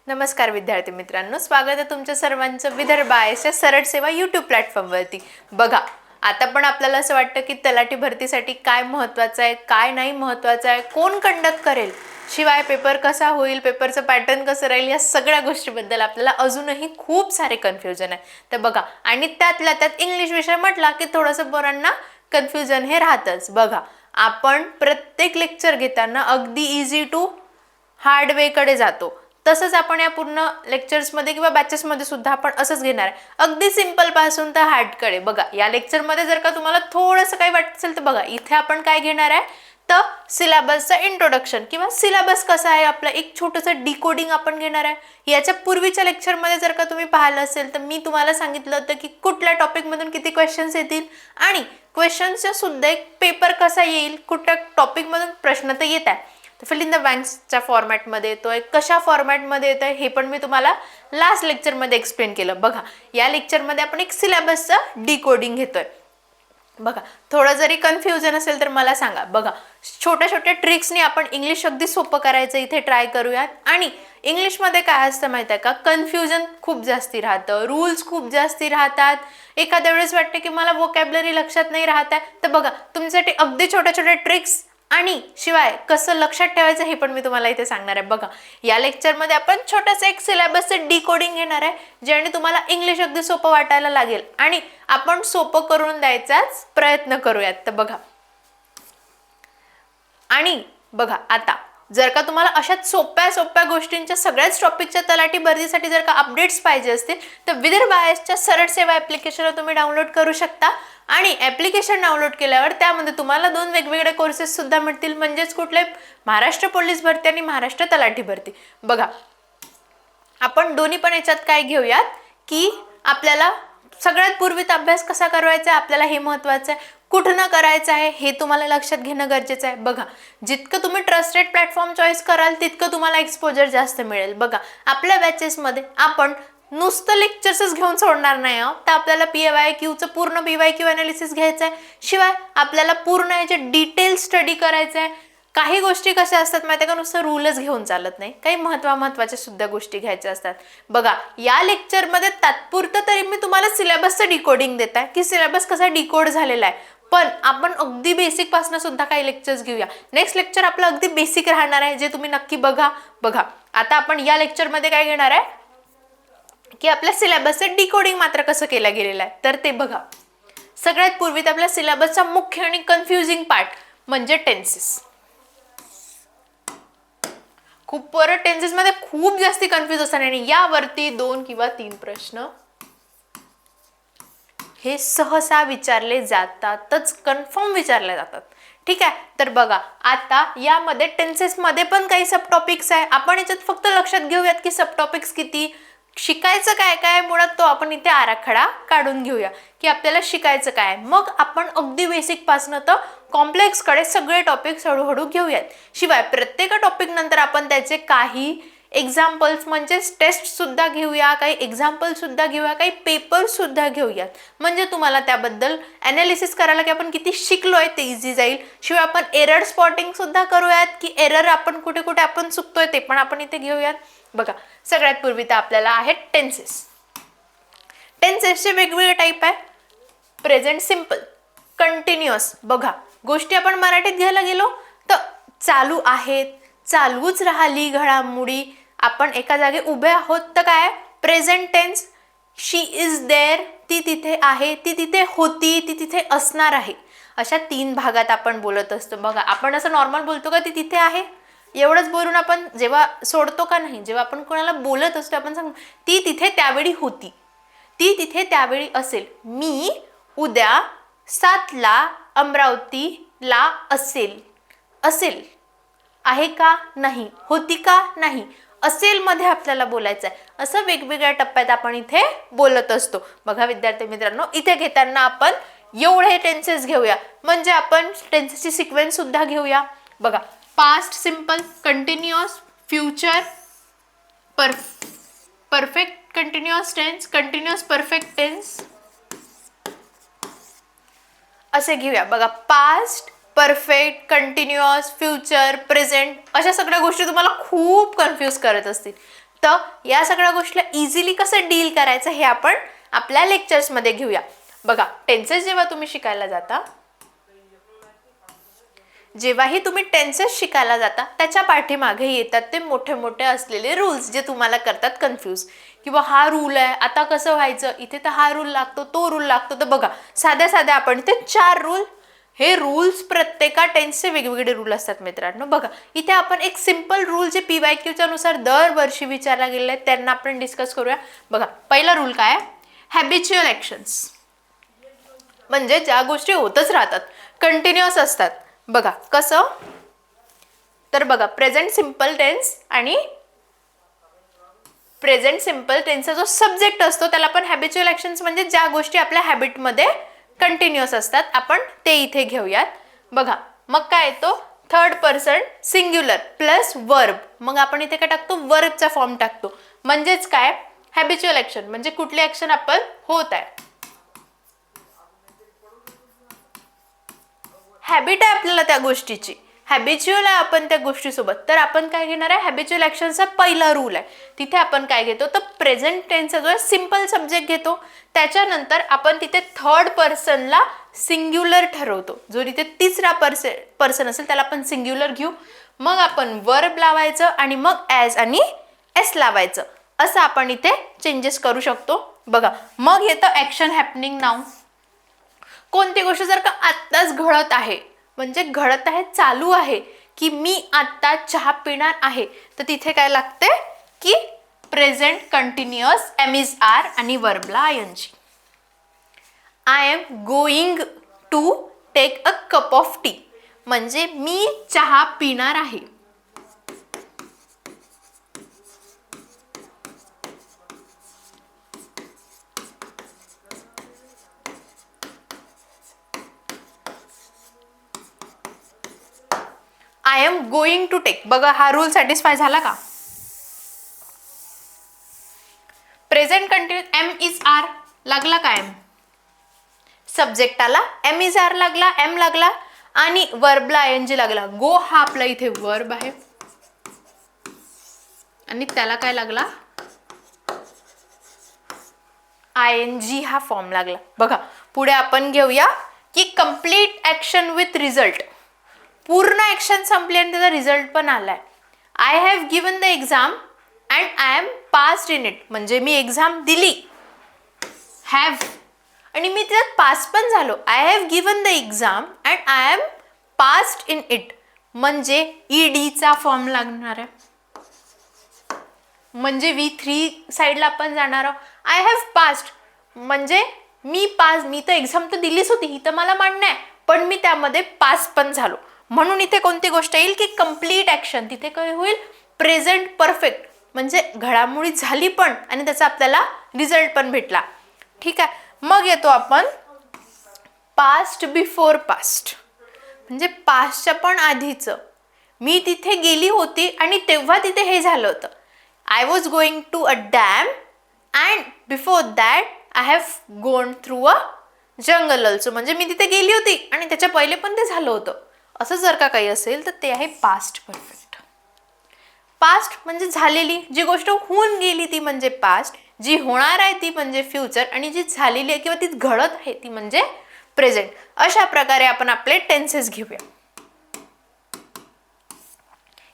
नमस्कार विद्यार्थी मित्रांनो, स्वागत आहे तुमच्या सर्वांचं विदर्भ आयच्या सरळ सेवा यूट्यूब प्लॅटफॉर्मवरती. बघा, आता पण आपल्याला असं वाटतं की तलाठी भरतीसाठी काय महत्त्वाचं आहे, काय नाही महत्त्वाचं आहे, कोण कंडक्ट करेल, शिवाय पेपर कसा होईल, पेपरचं पॅटर्न कसं राहील, या सगळ्या गोष्टीबद्दल आपल्याला अजूनही खूप सारे कन्फ्युजन आहे. तर बघा, आणि त्यातल्या त्यात इंग्लिश विषय म्हटला की थोडंसं पोरांना कन्फ्युजन हे राहतंच. बघा, आपण प्रत्येक लेक्चर घेताना अगदी इझी टू हार्ड वेकडे जातो. तसंच आपण या पूर्ण लेक्चर्समध्ये किंवा बॅचेसमध्ये सुद्धा आपण असंच घेणार आहे, अगदी सिंपल पासून तर हार्डकडे. बघा, या लेक्चरमध्ये जर का तुम्हाला थोडंसं काही वाटत असेल तर बघा, इथे आपण काय घेणार आहे तर सिलेबसचं इंट्रोडक्शन किंवा सिलेबस कसा आहे आपला एक छोटंसं डिकोडिंग आपण घेणार आहे. याच्या पूर्वीच्या लेक्चरमध्ये जर का तुम्ही पाहिलं असेल तर मी तुम्हाला सांगितलं होतं की कुठल्या टॉपिकमधून किती क्वेश्चन्स येतील आणि क्वेश्चन्सचा सुद्धा एक पेपर कसा येईल, कुठल्या टॉपिकमधून प्रश्न तर येत आहे, तर फिल इन द ब्लँक्सच्या फॉर्मॅटमध्ये येतोय, कशा फॉर्मॅटमध्ये येतोय हे पण मी तुम्हाला लास्ट लेक्चरमध्ये एक्सप्लेन केलं. बघा, या लेक्चरमध्ये आपण एक सिलेबसचं डिकोडिंग घेतोय. बघा, थोडं जरी कन्फ्युजन असेल तर मला सांगा. बघा, छोट्या छोट्या ट्रिक्सनी आपण इंग्लिश अगदी सोपं करायचं इथे ट्राय करूयात. आणि इंग्लिशमध्ये काय असतं माहिती आहे का, कन्फ्युजन खूप जास्ती राहतं, रूल्स खूप जास्ती राहतात. एखाद्या वेळेस वाटतं की मला वोकॅब्युलरी लक्षात नाही राहत आहे, तर बघा, तुमच्यासाठी अगदी छोट्या छोट्या ट्रिक्स आणि शिवाय कसं लक्षात ठेवायचं हे पण मी तुम्हाला इथे सांगणार आहे. बघा, या लेक्चरमध्ये आपण छोटंसं एक सिलेबसचं डिकोडिंग घेणार आहे, ज्याने तुम्हाला इंग्लिश अगदी सोपं वाटायला लागेल आणि आपण सोपं करून द्यायचाच प्रयत्न करूयात. तर बघा, आणि बघा, आता जर का तुम्हाला अशाच सोप्या सोप्या गोष्टींच्या सगळ्याच टॉपिकच्या तलाठी भरतीसाठी जर का अपडेट्स पाहिजे असतील तर विदर्भ आयच्या सरळ सेवा ॲप्लिकेशनला तुम्ही डाउनलोड करू शकता. आणि ॲप्लिकेशन डाउनलोड केल्यावर त्यामध्ये तुम्हाला 2 वेगवेगळे कोर्सेस सुद्धा मिळतील, म्हणजेच कुठले, महाराष्ट्र पोलीस भरती आणि महाराष्ट्र तलाठी भरती. बघा, आपण दोन्ही पण याच्यात काय घेऊयात की आपल्याला सगळ्यात पूर्वीत अभ्यास कसा करायचा आहे आपल्याला हे महत्त्वाचं आहे, कुठं करायचं आहे हे तुम्हाला लक्षात घेणं गरजेचं आहे. बघा, जितकं तुम्ही ट्रस्टेड प्लॅटफॉर्म चॉईस कराल तितकं तुम्हाला एक्सपोजर जास्त मिळेल. बघा, आपल्या बॅचेसमध्ये आपण नुसतं लेक्चर्सच घेऊन सोडणार नाही आहोत, तर आपल्याला PYQचं पूर्ण PYQ अनालिसिस घ्यायचं आहे, शिवाय आपल्याला पूर्ण याचे डिटेल स्टडी करायचं आहे. काही गोष्टी कशा असतात माहिती आहे का, नुसतं रूलच घेऊन चालत नाही, काही महत्त्वाच्या सुद्धा गोष्टी घ्यायच्या असतात. बघा, या लेक्चरमध्ये तात्पुरतं तरी मी तुम्हाला सिलेबसचं डिकोडिंग देत आहे की सिलेबस कसा डिकोड झालेला आहे, पण आपण अगदी बेसिक पासून सुद्धा काही लेक्चर्स घेऊया. नेक्स्ट लेक्चर आपलं अगदी बेसिक राहणार आहे, जे तुम्ही नक्की बघा. बघा, आता आपण या लेक्चरमध्ये काय घेणार आहे की आपल्या सिलेबसचं डिकोडिंग मात्र कसं केलं गेलेलं आहे, तर ते बघा. सगळ्यात पूर्वी आपल्या सिलेबसचा मुख्य आणि कन्फ्युजिंग पार्ट म्हणजे टेन्सेस. खूप बरं, टेन्सेसमध्ये खूप जास्ती कन्फ्युज असतात आणि यावरती 2 किंवा 3 प्रश्न हे सहसा विचारले जातातच, कन्फर्म विचारले जातात. ठीक आहे, तर बघा, आता यामध्ये टेन्सेसमध्ये पण काही सब टॉपिक्स आहे. आपण याच्यात फक्त लक्षात घेऊयात की सब टॉपिक्स किती, शिकायचं काय काय मुळात तो आपण इथे आराखडा काढून घेऊया की आपल्याला शिकायचं काय. मग आपण अगदी बेसिक पासनं तर कॉम्प्लेक्सकडे सगळे टॉपिक्स हळूहळू घेऊयात. शिवाय प्रत्येक टॉपिक नंतर आपण त्याचे काही एक्झाम्पल्स म्हणजे टेस्ट सुद्धा घेऊया, काही एक्झाम्पल सुद्धा घेऊया, काही पेपर सुद्धा घेऊयात, म्हणजे तुम्हाला त्याबद्दल ॲनालिसिस करायला की आपण किती शिकलोय ते इझी जाईल. शिवाय आपण एरर स्पॉटिंग सुद्धा करूयात की एरर आपण कुठे कुठे आपण चुकतोय ते पण आपण इथे घेऊयात. बघा, सगळ्यात पूर्वी तर आपल्याला आहेत टेन्सेस. टेन्सेसचे वेगवेगळे टाईप आहे, प्रेझेंट सिम्पल, कंटिन्युअस. बघा, गोष्टी आपण मराठीत घ्यायला गेलो तर चालू आहेत, चालूच राहिली घडामोडी, आपण एका जागी उभे आहोत तर काय present tense. She is there, ती तिथे आहे, ती तिथे होती, ती तिथे असणार आहे, अशा 3 भागात आपण बोलत असतो. बघा, आपण असं नॉर्मल बोलतो का ती तिथे आहे, एवढंच बोलून आपण जेव्हा सोडतो का नाही, जेव्हा आपण कोणाला बोलत असतो आपण सांगतो ती तिथे त्यावेळी होती, ती तिथे त्यावेळी असेल. मी उद्या 7ला अमरावतीला असेल, असेल आहे का नाही, होती का नाही, असेल मध्ये आपल्याला बोलायचं आहे. असं वेगवेगळ्या टप्प्यात आपण इथे बोलत असतो. बघा विद्यार्थी मित्रांनो, इथे घेताना आपण एवढे टेन्सेस घेऊया, म्हणजे आपण टेन्सेसची सिक्वेन्स सुद्धा घेऊया. बघा, past simple, continuous, future, perfect continuous tense, continuous perfect tense, असे घेऊया. बघा, past, perfect, continuous, future, present, अशा सगळ्या गोष्टी तुम्हाला खूप कन्फ्यूज करत असतील. तर या सगळ्या गोष्टीला इझिली कसं डील करायचं हे आपण आपल्या लेक्चर्समध्ये घेऊया. बघा, टेन्सेस जेव्हा तुम्ही शिकायला जाता, जेव्हाही तुम्ही टेन्सेस शिकायला जाता त्याच्या पाठीमागे येतात ते मोठे मोठे असलेले रूल्स जे तुम्हाला करतात कन्फ्यूज, किंवा हा रूल आहे आता कसं व्हायचं, इथे तर हा रूल लागतो तो रूल लागतो. तर बघा, साध्या साध्या आपण इथे 4 रूल, हे रूल्स प्रत्येका टेन्सचे वेगवेगळे रूल असतात मित्रांनो. बघा, इथे आपण एक सिंपल रूल जे PYQच्या नुसार दरवर्षी विचारला गेलेले आहेत त्यांना आपण डिस्कस करूया. बघा, पहिला रूल काय आहे, हॅबिच्युअल ॲक्शन्स, म्हणजे ज्या गोष्टी होतच राहतात, कंटिन्युअस असतात. बघा कसं, तर बघा, प्रेझेंट सिंपल टेन्स आणि प्रेझेंट सिंपल टेन्सचा जो सब्जेक्ट असतो त्याला आपण हॅबिच्युअल ॲक्शन्स, म्हणजे ज्या गोष्टी आपल्या हॅबिटमध्ये कंटिन्युअस असतात, आपण ते इथे घेऊयात. बघा, मग काय येतो, third person singular plus verb. मग आपण इथे काय टाकतो, वर्बचा फॉर्म टाकतो. म्हणजेच काय, हॅबिच्युअल ॲक्शन म्हणजे कुठली ॲक्शन आपण होत आहे, हॅबिट आहे आपल्याला त्या गोष्टीची, हॅबिच्युअल आहे आपण त्या गोष्टीसोबत. तर आपण काय घेणार आहे, हॅबिच्युअल ॲक्शनचा पहिला रूल आहे. तिथे आपण काय घेतो, तर प्रेझेंट टेन्सचा जो सिंपल सब्जेक्ट घेतो, त्याच्यानंतर आपण तिथे थर्ड पर्सनला सिंग्युलर ठरवतो. जो तिथे तिसरा पर्सन असेल त्याला आपण सिंग्युलर घेऊ. मग आपण वर्ब लावायचं आणि मग ॲज आणि एस लावायचं. असं आपण इथे चेंजेस करू शकतो. बघा, मग येतं ॲक्शन हॅपनिंग नाऊ. कोणती गोष्ट जर का आत्ताच घडत आहे, म्हणजे घडत आहे, चालू आहे, की मी आत्ता चहा पिणार आहे, तर तिथे काय लागते की present continuous am is are आणि वर्बला ING. I am going to take a cup of tea, म्हणजे मी चहा पिणार आहे. I am going to take. बघा, हा रूल सॅटिस्फाय झाला का. Present continuous am is are लागला का, एम सब्जेक्टाला एम इज आर लागला, एम लागला आणि वर्बला ING लागला. गो हा आपला इथे वर्ब आहे आणि त्याला काय लागला, ING हा फॉर्म लागला. बघा, पुढे आपण घेऊया की कंप्लीट ॲक्शन विथ रिझल्ट. पूर्ण ॲक्शन संपली आणि त्याचा रिझल्ट पण आलाय. I have given the exam and I am passed in it, म्हणजे मी एक्झाम दिली, हॅव, आणि मी त्यात पास पण झालो. I have given the exam and I am passed in it, म्हणजे EDचा फॉर्म लागणार आहे. म्हणजे V3 साईडला आपण जाणार आहोत. आय हॅव पास्ड म्हणजे मी तर एक्झाम तर दिलीच होती, ही तर मला मान्य आहे, पण मी त्यामध्ये पास पण झालो. म्हणून इथे कोणती गोष्ट येईल की कंप्लीट ॲक्शन. तिथे काय होईल, प्रेझेंट परफेक्ट, म्हणजे घडामोडी झाली पण आणि त्याचा आपल्याला रिझल्ट पण भेटला. ठीक आहे. मग येतो आपण पास्ट बिफोर पास्ट, म्हणजे पास्टच्या पण आधीचं. मी तिथे गेली होती आणि तेव्हा तिथे हे झालं होतं. I was going to a dam and before that I have gone through a jungle also, म्हणजे मी तिथे गेली होती आणि त्याच्या पहिले पण ते झालं होतं. असं जर का काही असेल तर ते आहे पास्ट परफेक्ट. पास्ट म्हणजे झालेली, जी गोष्ट होऊन गेली ती म्हणजे पास्ट, जी होणार आहे ती म्हणजे फ्युचर, आणि जी झालेली आहे किंवा ती घडत आहे ती म्हणजे प्रेझेंट. अशा प्रकारे आपण आपले टेन्सेस घेऊया.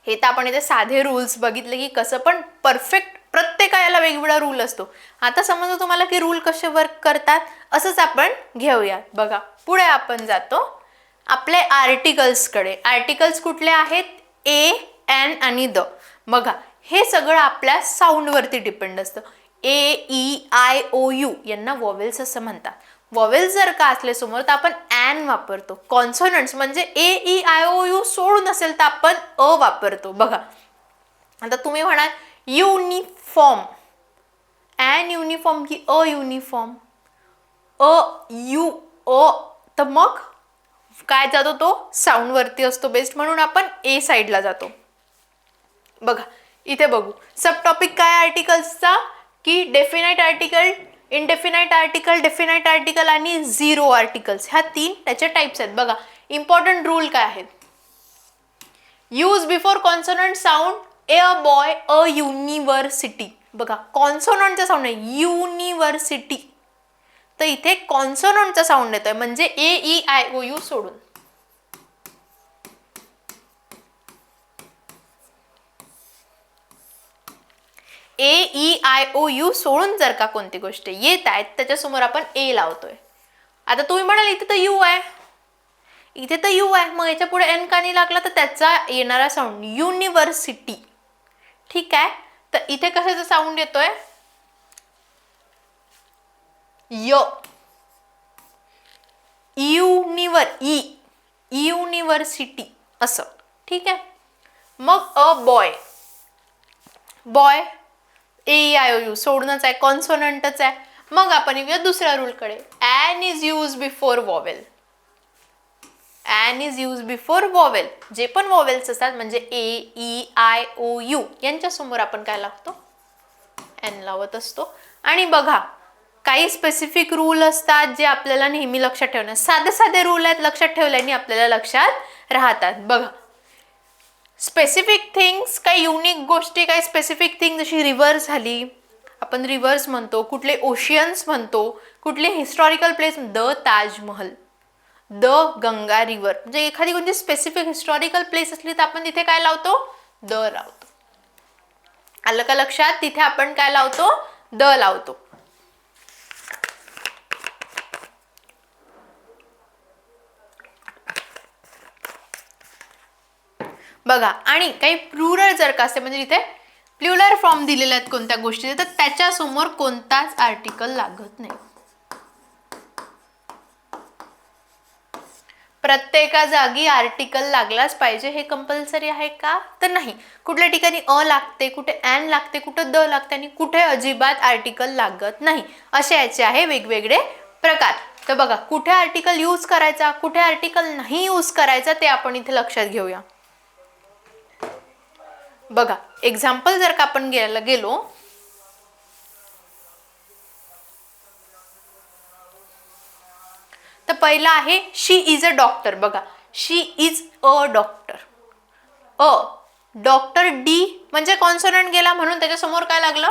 हे तर आपण इथे साधे रूल्स बघितले की कसं, पण परफेक्ट प्रत्येकाला वेगवेगळा रूल असतो. आता समजा तुम्हाला की रूल कसे वर्क करतात असंच आपण घेऊया. बघा, पुढे आपण जातो आपले आर्टिकल्सकडे. आर्टिकल्स कुठले आहेत, ए, एन आणि द. बघा, हे सगळं आपल्या साऊंडवरती डिपेंड असतं. AEIOU यांना वॉवेल्स असं म्हणतात. वॉवेल्स जर का असले समोर तर आपण ॲन वापरतो. कॉन्सोनंट्स म्हणजे AEIOU सोडून असेल तर आपण अ वापरतो. बघा, आता तुम्ही म्हणाल युनिफॉर्म, ॲन युनिफॉर्म की अ युनिफॉर्म, तर मग काय जातो, तो साऊंडवरती असतो बेस्ट, म्हणून आपण ए साईडला जातो. बघा, इथे बघू सब टॉपिक काय आर्टिकल्सचा, की definite article, indefinite article, definite article आणि झिरो आर्टिकल्स, ह्या 3 त्याचे टाइप्स आहेत. बघा, इम्पॉर्टंट रूल काय आहेत, use before consonant sound a boy a university, बघा कॉन्सोनंटचा साऊंड आहे युनिव्हर्सिटी, तर इथे कॉन्सोनंटचा साऊंड येतोय म्हणजे AEIOU सोडून. AEIOU सोडून जर का कोणती गोष्ट येत आहेत त्याच्यासमोर आपण ए लावतोय. आता तुम्ही म्हणाल इथे तर यू आहे, इथे तर यू आहे, मग याच्या पुढे एन का नाही लागला, तर त्याचा येणारा साऊंड युनिव्हर्सिटी. ठीक आहे, तर इथे कशाचा साऊंड येतोय य, युनिव्हर्सिटी असं. ठीक आहे, मग अ बॉय, बॉय AEIOU सोडूनच आहे, कॉन्सोनंटच आहे. मग आपण येऊया दुसऱ्या रूलकडे, an is use before vowel. An is use before vowel, जे पण वॉवेल्स असतात म्हणजे AEIOU यांच्यासमोर आपण काय लागतो, एन लावत असतो. आणि बघा काही स्पेसिफिक रूल असतात जे आपल्याला नेहमी लक्षात ठेवणं, साधे साधे रूल आहेत, लक्षात ठेवल्याने आपल्याला लक्षात राहतात. बघा स्पेसिफिक थिंग्स, काही युनिक गोष्टी, काही स्पेसिफिक थिंग, जशी रिव्हर झाली, आपण रिव्हर्स म्हणतो, कुठले ओशियन्स म्हणतो, कुठले historical place, the Taj Mahal, the Ganga river, म्हणजे एखादी कोणती स्पेसिफिक हिस्टॉरिकल प्लेस असली तर आपण तिथे काय लावतो, द लावतो. आलं का लक्षात, तिथे आपण काय लावतो, द लावतो. बघा आणि काही प्लुरल जर का असते म्हणजे इथे प्लुरल फॉर्म दिलेले आहेत कोणत्या गोष्टीचे, तर त्याच्यासमोर कोणताच आर्टिकल लागत नाही. प्रत्येका जागी आर्टिकल लागलाच पाहिजे हे कंपल्सरी आहे का, तर नाही. कुठल्या ठिकाणी अ लागते, कुठे ॲन लागते, कुठे द लागते आणि कुठे अजिबात आर्टिकल लागत नाही. असे याचे आहे वेगवेगळे प्रकार. तर बघा कुठे आर्टिकल यूज करायचा, कुठे आर्टिकल नाही यूज करायचा ते आपण इथे लक्षात घेऊया. बघा एक्झाम्पल जर का आपण घ्यायला गेलो, तर पहिला आहे शी इज अ डॉक्टर. बघा she is a doctor, a doctor D म्हणजे कॉन्सोनंट गेला म्हणून त्याच्यासमोर काय लागलं,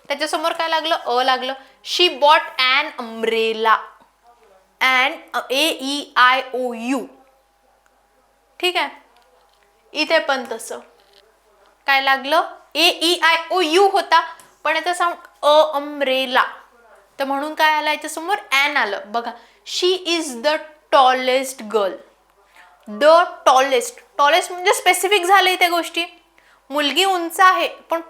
त्याच्यासमोर काय लागलं, अ लागलं. She bought an umbrella, an AEIOU. ठीक आहे, इथे पण तसं काय लागलं, AEIOU होता पण याचा साऊंड अ अम्ब्रेला, तर म्हणून काय आलं याच्यासमोर ॲन आलं. बघा she is the tallest girl, the tallest, tallest म्हणजे स्पेसिफिक झाले त्या गोष्टी, मुलगी उंच आहे पण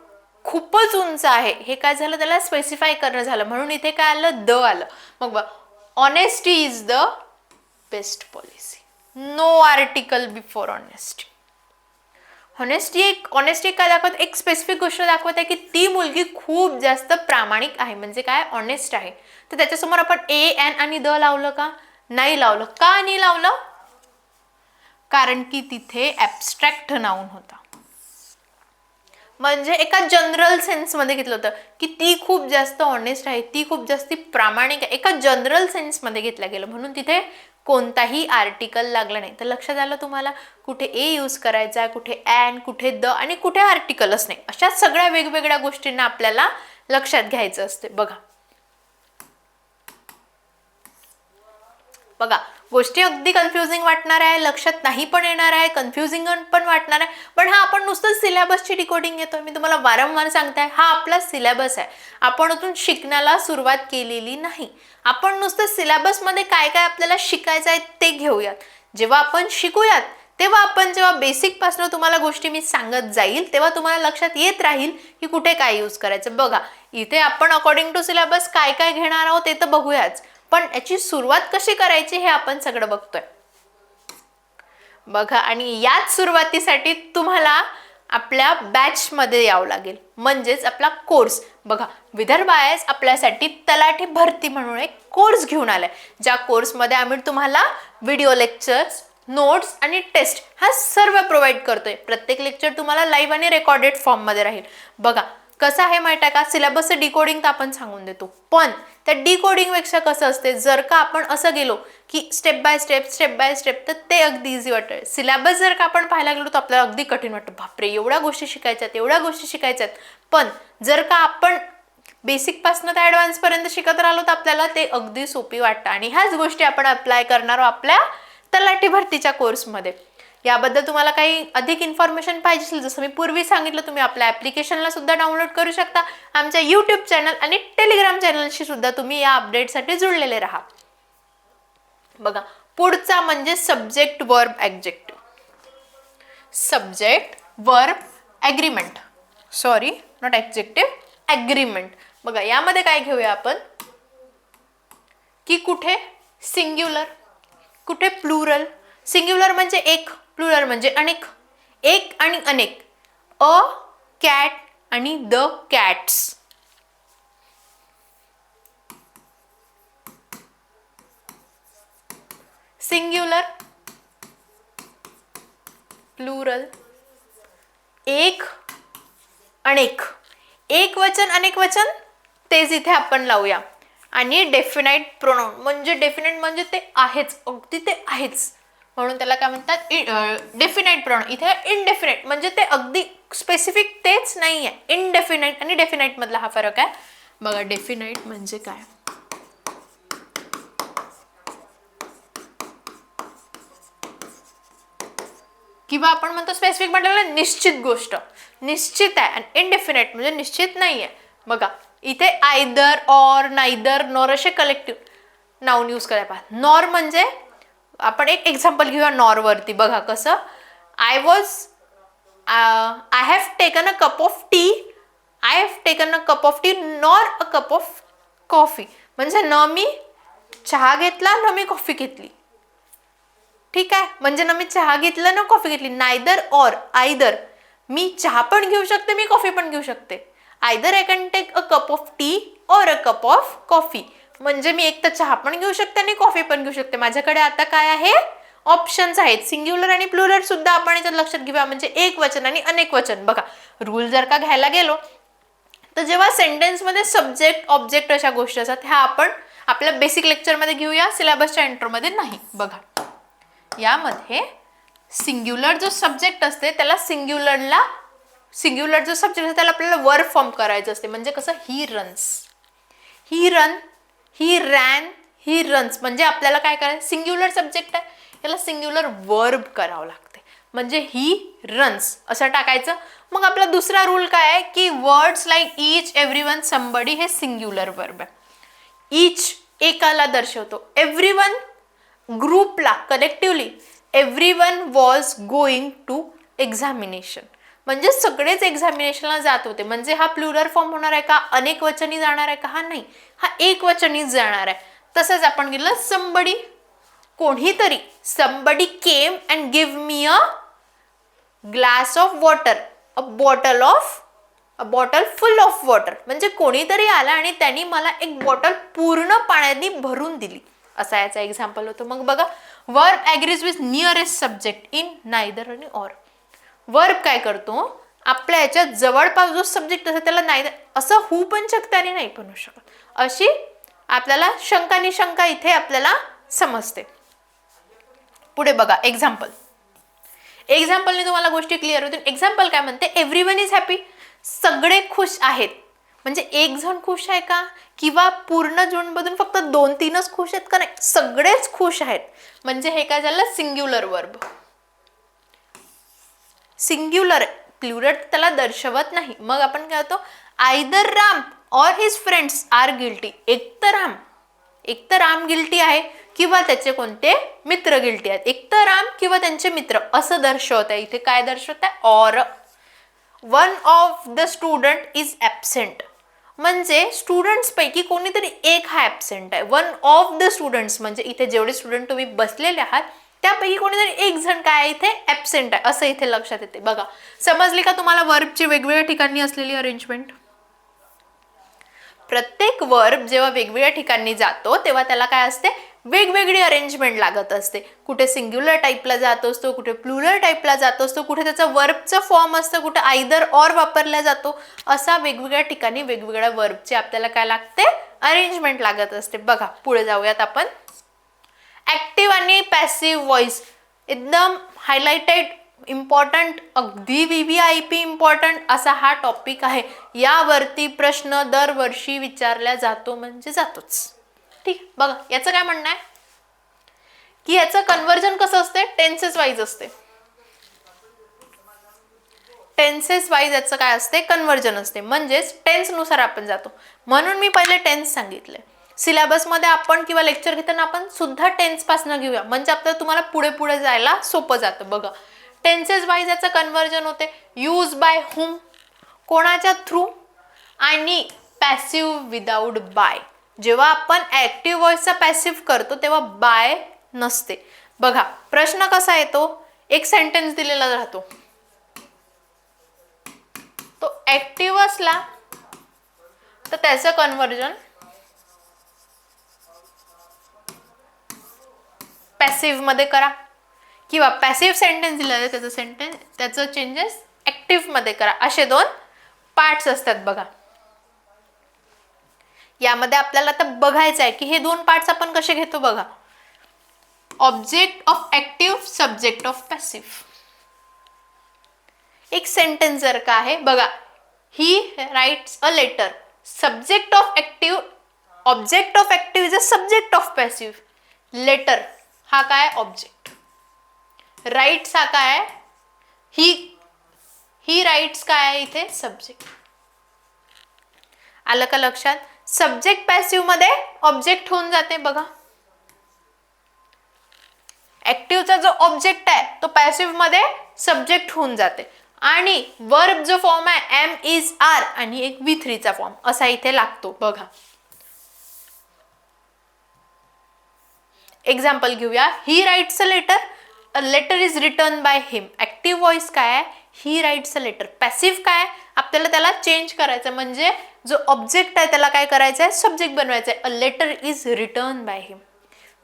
खूपच उंच आहे, हे काय झालं त्याला स्पेसिफाय करणं झालं म्हणून इथे काय आलं, द आलं. मग बघा honesty is the best policy, no article before honesty. Honesty काय दाखवत, एक स्पेसिफिक गोष्ट दाखवत आहे की ती मुलगी खूप जास्त प्रामाणिक आहे, म्हणजे काय ऑनेस्ट आहे. तर त्याच्यासमोर आपण ए एन आणि द लावलं का, नाही लावलं. का नाही लावलं, कारण की तिथे ॲब्स्ट्रॅक्ट नाउन होता, म्हणजे एका जनरल सेन्समध्ये घेतलं होतं की ती खूप जास्त ऑनेस्ट आहे, ती खूप जास्त प्रामाणिक आहे, एका जनरल सेन्समध्ये घेतलं गेलं म्हणून तिथे कोणताही आर्टिकल लागला नाही. तर लक्षात आलं तुम्हाला, कुठे ए यूज करायचा, कुठे ॲन, कुठे द आणि कुठे आर्टिकलच नाही. अशा सगळ्या वेगवेगळ्या गोष्टींना आपल्याला लक्षात घ्यायचं असते. बघा गोष्टी अगदी कन्फ्युजिंग वाटणार आहे, लक्षात नाही पण येणार आहे, कन्फ्युजिंग पण वाटणार आहे, पण हा आपण नुसतं सिलेबसची डिकोडिंग घेतो. मी तुम्हाला वारंवार सांगते हा आपला सिलेबस आहे, आपण अजून शिकण्याला सुरुवात केलेली नाही. आपण नुसतं सिलेबसमध्ये काय काय आपल्याला शिकायचं आहे ते घेऊयात. जेव्हा आपण शिकूयात तेव्हा आपण जेव्हा बेसिक पासून तुम्हाला गोष्टी मी सांगत जाईल तेव्हा तुम्हाला लक्षात येत राहील की कुठे काय यूज करायचं. बघा इथे आपण अकॉर्डिंग टू सिलेबस काय काय घेणार आहोत ते तर बघूयाच, पण याची सुरुवात कशी करायची हे आपण सगळं बघतोय. बघा आणि याच सुरुवातीसाठी तुम्हाला आपल्या बॅच मध्ये यावं लागेल, म्हणजेच आपला कोर्स. बघा विदर्भ आयएएस आपल्यासाठी तलाठी भरती म्हणून एक कोर्स घेऊन आलाय, ज्या कोर्समध्ये आम्ही तुम्हाला व्हिडिओ लेक्चर्स, नोट्स आणि टेस्ट हा सर्व प्रोव्हाइड करतोय. प्रत्येक लेक्चर तुम्हाला लाईव्ह आणि रेकॉर्डेड फॉर्म मध्ये राहील. बघा कसं आहे माहिती आहे का, सिलेबसचं डिकोडिंग तर आपण सांगून देतो, पण त्या डिकोडिंग पेक्षा कसं असते, जर का आपण असं गेलो की स्टेप बाय स्टेप तर ते अगदी इझी वाटतं. सिलेबस जर का आपण पाहायला गेलो तर आपल्याला अगदी कठीण वाटतं, बापरे एवढ्या गोष्टी शिकायच्यात. पण जर का आपण बेसिक पासून ते ॲडव्हान्स पर्यंत शिकत राहिलो तर आपल्याला ते अगदी सोपी वाटतं. आणि ह्याच गोष्टी आपण अप्लाय करणार आहोत आपल्या तलाठी भरतीच्या कोर्समध्ये. याबद्दल तुम्हाला काही अधिक इन्फॉर्मेशन पाहिजे असेल, जसं मी पूर्वी सांगितलं, तुम्ही आपल्या ॲप्लिकेशनला सुद्धा डाउनलोड करू शकता. आमच्या यूट्यूब चॅनल आणि टेलिग्राम चॅनलशी सुद्धा तुम्ही या अपडेटसाठी जुळलेले राहा. बघा, पुढचा म्हणजे subject verb adjective. Subject verb agreement, sorry not adjective, agreement. बघा, यामध्ये काय घेऊया आपण की कुठे सिंग्युलर, कुठे प्लुरल. सिंग्युलर म्हणजे एक, प्लुरल म्हणजे अनेक. एक आणि अनेक, अ कॅट आणि द कॅट्स. सिंग्युलर, प्लुरल, एक, अनेक. एक वचन अनेक वचन तेच इथे आपण लावूया. आणि डेफिनाइट प्रोनाउन म्हणजे डेफिनेट म्हणजे ते आहेच, अगदी ते आहेच, म्हणून त्याला काय म्हणतात, डेफिनाइट प्रोनाउन. इथे इनडेफिनाइट म्हणजे ते अगदी स्पेसिफिक तेच नाही आहे. इनडेफिनाइट आणि डेफिनाइट मधला हा फरक आहे. बघा, डेफिनाइट म्हणजे काय, किंवा आपण म्हणतो स्पेसिफिक म्हटलं निश्चित गोष्ट, निश्चित आहे. आणि इनडेफिनाइट म्हणजे निश्चित नाही आहे. बघा, इथे आयदर, ऑर, नायदर, नॉर असे कलेक्टिव्ह नाउन यूज करायला पाहिजे. नॉर म्हणजे आपण एक एक्झाम्पल घेऊया नॉर वरती. बघा कसं, I have taken a cup of T, I have taken a cup of T nor a cup of coffee. म्हणजे न मी चहा घेतला न मी कॉफी घेतली. ठीक आहे, म्हणजे ना मी चहा घेतला ना कॉफी घेतली. नायदर ऑर, आयदर मी चहा पण घेऊ शकते, मी कॉफी पण घेऊ शकते. Either I can take a cup of tea or a cup of coffee. म्हणजे मी एक तर चहा पण घेऊ शकते आणि कॉफी पण घेऊ शकते. माझ्याकडे आता काय आहे, ऑप्शन्स आहेत. सिंग्युलर आणि प्लुरल सुद्धा आपण याच्यात लक्षात घेऊया, म्हणजे एक वचन आणि अनेक वचन. बघा, रूल जर का घ्यायला गेलो तर जेव्हा सेंटेन्समध्ये सब्जेक्ट, ऑब्जेक्ट अशा गोष्टी असतात, ह्या आपण आपल्या बेसिक लेक्चरमध्ये घेऊया, सिलेबसच्या इंट्रोमध्ये नाही. बघा, यामध्ये सिंग्युलर जो सब्जेक्ट असते त्याला सिंग्युलर जो सब्जेक्ट असते त्याला आपल्याला वर्ब फॉर्म करायचं असते. म्हणजे कसं, he runs, he run, he ran, he runs. म्हणजे आपल्याला काय करायचं, सिंग्युलर सब्जेक्ट आहे, याला सिंग्युलर वर्ब करावं लागते. म्हणजे ही रन्स असं टाकायचं. मग आपला दुसरा रूल काय आहे की words like each, everyone, somebody हे सिंग्युलर वर्ब आहे. ईच एकाला दर्शवतो, एव्हरीवन ग्रुपला, collectively. Everyone was going to examination म्हणजे सगळेच एक्झामिनेशनला जात होते. म्हणजे हा प्लुरल फॉर्म होणार आहे का, अनेक वचनी जाणार आहे का, हा नाही, हा एक वचनीच जाणार आहे. तसंच आपण गेलं समबडी, कोणीतरी, somebody came and give me a glass of water, a bottle full of water. म्हणजे कोणीतरी आला आणि त्यांनी मला एक बॉटल पूर्ण पाण्याने भरून दिली, असा याचा एक्झाम्पल होतो. मग बघा, verb agrees with nearest subject in neither आणि ऑर. वर्ब काय करतो, आपल्या याच्यात जवळपास जो सब्जेक्ट असतो त्याला नायदर असं होऊ पण शकतं आणि नाही पण होऊ शकत, अशी आपल्याला शंका निशंका इथे आपल्याला समजते. पुढे बघा, एक्झाम्पलने तुम्हाला गोष्टी क्लिअर होतील. एक्झाम्पल काय म्हणते, एव्हरीवन इज हॅपी, सगळे खुश आहेत. म्हणजे एक जण खुश आहे का, किंवा पूर्ण जूनमधून फक्त 2-3च खुश आहेत का, नाही, सगळेच खुश आहेत. म्हणजे हे काय झालं, सिंग्युलर वर्ब. सिंग्युलर, प्लुरल त्याला दर्शवत नाही. मग आपण काय होतो, either Ram or his friends are guilty. एक तर राम गिल्टी आहे किंवा त्याचे कोणते मित्र गिल्टी आहेत. एक तर राम किंवा त्यांचे मित्र असं दर्शवत आहे. इथे काय दर्शवत आहे, or. One of the student is absent म्हणजे स्टुडंट्स पैकी कोणीतरी एक हा ॲबसेंट आहे. वन ऑफ द स्टुडंट्स म्हणजे इथे जेवढे स्टुडंट तुम्ही बसलेले आहात त्यापैकी कोणीतरी एक जण काय इथे ॲबसेंट आहे असं इथे लक्षात येते. बघा, समजली का तुम्हाला वर्बची वेगवेगळ्या ठिकाणी असलेली अरेंजमेंट. प्रत्येक वर्ब जेव्हा वेगवेगळ्या ठिकाणी जातो तेव्हा त्याला काय असते, वेगवेगळी अरेंजमेंट लागत असते. कुठे सिंग्युलर टाईपला जात असतो, कुठे प्लुरल टाईपला जात असतो, कुठे त्याचा वर्बचं फॉर्म असतं, कुठे आयदर ऑर वापरला जातो. असा वेगवेगळ्या ठिकाणी वेगवेगळ्या वर्बचे आपल्याला काय लागते, अरेंजमेंट लागत असते. बघा पुढे जाऊयात आपण. ऍक्टिव्ह आणि पॅसिव्ह व्हॉइस एकदम हायलाइटेड, इम्पॉर्टंट, अगदी VVIP इम्पॉर्टंट असा हा टॉपिक आहे. यावरती प्रश्न दरवर्षी विचारला जातो म्हणजे जातोच. ठीक, बघा याचं काय म्हणणं आहे की याचं कन्व्हर्जन कसं असते, टेन्सेस वाईज असते. टेन्सेस वाईज याचं काय असते, कन्व्हर्जन असते. म्हणजेच टेन्स नुसार आपण जातो. म्हणून मी पहिले टेन्स सांगितले. सिलेबसमध्ये आपण किंवा लेक्चर घेताना आपण सुद्धा टेन्स पासून घेऊया, म्हणजे आपल्याला तुम्हाला पुढे पुढे जायला सोपं जातं. बघा टेन्सेस वाईज याचं कन्व्हर्जन होते. यूज बाय हुम, कोणाच्या थ्रू, आणि पॅसिव्ह विदाउट बाय. जेव्हा आपण ऍक्टिव्ह व्हॉइसचा पॅसिव्ह करतो तेव्हा बाय नसते. बघा प्रश्न कसा येतो, एक सेंटेन्स दिलेला राहतो, तो ऍक्टिव्ह असला तर त्याचं कन्व्हर्जन पॅसिव्ह मध्ये करा, किंवा पॅसिव्ह सेंटेन्स दिला आहे त्याचं चेंजेस ऍक्टिव्ह मध्ये करा. असे दोन पार्ट्स असतात. बघा यामध्ये आपल्याला आता बघायचं आहे की हे दोन पार्ट्स आपण कसे घेतो. बघा object of active, subject of passive. एक सेंटेन्स जर का आहे, बघा he writes a letter, subject of active, object of active is a subject of passive. Letter हा काय, ऑब्जेक्ट. राइट्स हा काय, ही राइट्स काय आहे इथे, सब्जेक्ट. आलं का लक्षात. सब्जेक्ट पॅसिव्ह मध्ये ऑब्जेक्ट होऊन जाते. बघा ऍक्टिव्हचा जो ऑब्जेक्ट आहे तो पॅसिव्ह मध्ये सब्जेक्ट होऊन जाते. आणि वर्ब जो फॉर्म आहे एम इज आर आणि एक V3 चा फॉर्म असा इथे लागतो. बघा एक्झाम्पल घेऊया. He writes a letter, a letter is written by him. Active voice काय आहे, he writes a letter. Passive काय, आपल्याला त्याला चेंज करायचं, म्हणजे जो ऑब्जेक्ट आहे त्याला काय करायचं आहे, सब्जेक्ट बनवायचं आहे. A letter is written by him,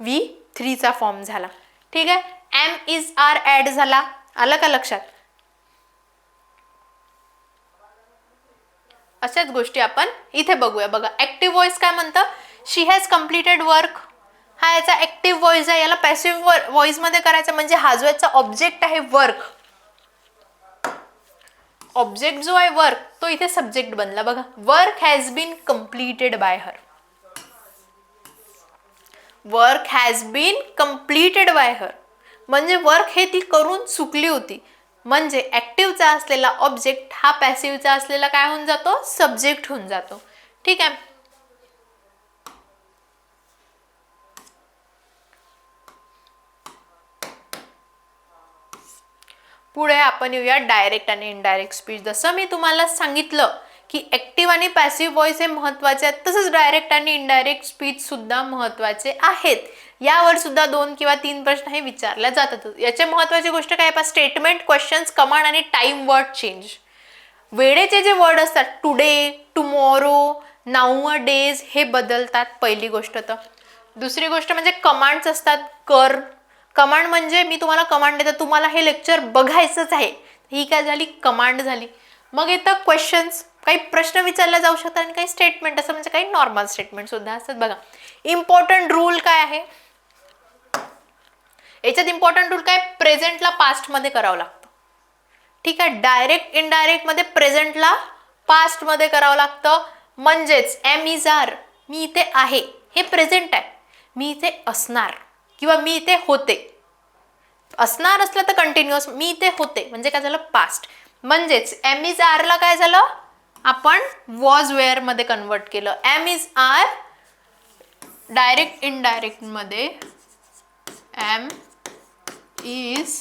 V3 चा फॉर्म झाला. ठीक आहे. एम इज आर ऍड झाला. आलं का लक्षात. अशाच गोष्टी आपण इथे बघूया. बघा ऍक्टिव्ह व्हॉइस काय म्हणतं, शी हॅज कम्प्लिटेड वर्क. हा याचा ऍक्टिव्ह व्हॉइस आहे, याला पॅसिव्ह व्हॉइस मध्ये करायचा, म्हणजे हा जो याचा ऑब्जेक्ट आहे वर्क, ऑब्जेक्ट जो आहे वर्क तो इथे सब्जेक्ट बनला. बघा work has been completed by her. Work has been completed by her म्हणजे वर्क हे ती करून चुकली होती. म्हणजे ऍक्टिव्हचा असलेला ऑब्जेक्ट हा पॅसिव्हचा असलेला काय होऊन जातो, सब्जेक्ट होऊन जातो. ठीक आहे. पुढे आपण येऊया डायरेक्ट आणि इनडायरेक्ट स्पीच. जसं मी तुम्हाला सांगितलं की ऍक्टिव्ह आणि पॅसिव्ह व्हॉइस हे महत्त्वाचे आहेत, तसंच डायरेक्ट आणि इनडायरेक्ट स्पीच सुद्धा महत्त्वाचे आहेत. यावर सुद्धा 2 किंवा 3 प्रश्न हे विचारले जातात. याचे महत्त्वाची गोष्ट काय आहे, स्टेटमेंट, क्वेश्चन्स, कमांड आणि टाइम वर्ड चेंज. वेळेचे जे वर्ड असतात टुडे, टुमॉरो, नाउ अ डेज हे बदलतात. पहिली गोष्ट. तर दुसरी गोष्ट म्हणजे कमांड्स असतात. कर, कमांड म्हणजे मी तुम्हाला कमांड देतो, तुम्हाला हे लेक्चर बघायचंच आहे, ही काय झाली, कमांड झाली. मग येतं क्वेश्चन्स, काही प्रश्न विचारले जाऊ शकतात, आणि काही स्टेटमेंट असं म्हणजे काही नॉर्मल स्टेटमेंट सुद्धा असतात. बघा इम्पॉर्टंट रूल काय आहे याच्यात, इम्पॉर्टंट रूल काय, प्रेझेंटला पास्ट मध्ये करावं लागतं. ठीक आहे. डायरेक्ट इनडायरेक्ट मध्ये प्रेझेंटला पास्ट मध्ये करावं लागतं. म्हणजेच एम इज आर, मी इथे आहे, हे प्रेझेंट आहे, मी इथे असणार किंवा मी इथे होते. असणार असलं तर कंटिन्युअस, मी इथे होते म्हणजे काय झालं, पास्ट. म्हणजेच एम इज आर ला काय झालं, आपण वॉज वेअर मध्ये कन्वर्ट केलं. Am is are direct indirect मध्ये एम इज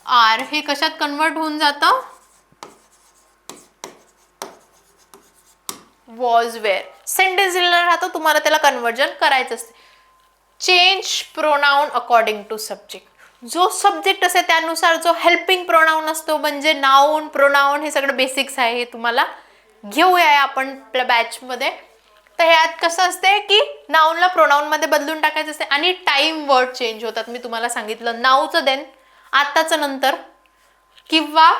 आर हे कशात कन्वर्ट होऊन जातं, वॉज वेअर. सेंटेन्स दिलेला राहतो, तुम्हाला त्याला कन्वर्जन करायचं असते. Change pronoun according to subject. जो सब्जेक्ट असेल त्यानुसार जो हेल्पिंग प्रोनाउन असतो, म्हणजे नाउन, प्रोनाउन हे सगळं बेसिक्स आहे, हे तुम्हाला घेऊया आपण आपल्या बॅच मध्ये. तर ह्यात कसं असते की नाऊनला प्रोनाऊन मध्ये बदलून टाकायचं असते आणि टाइम वर्ड चेंज होतात. मी तुम्हाला सांगितलं नाऊचं देन, आताचं नंतर, किंवा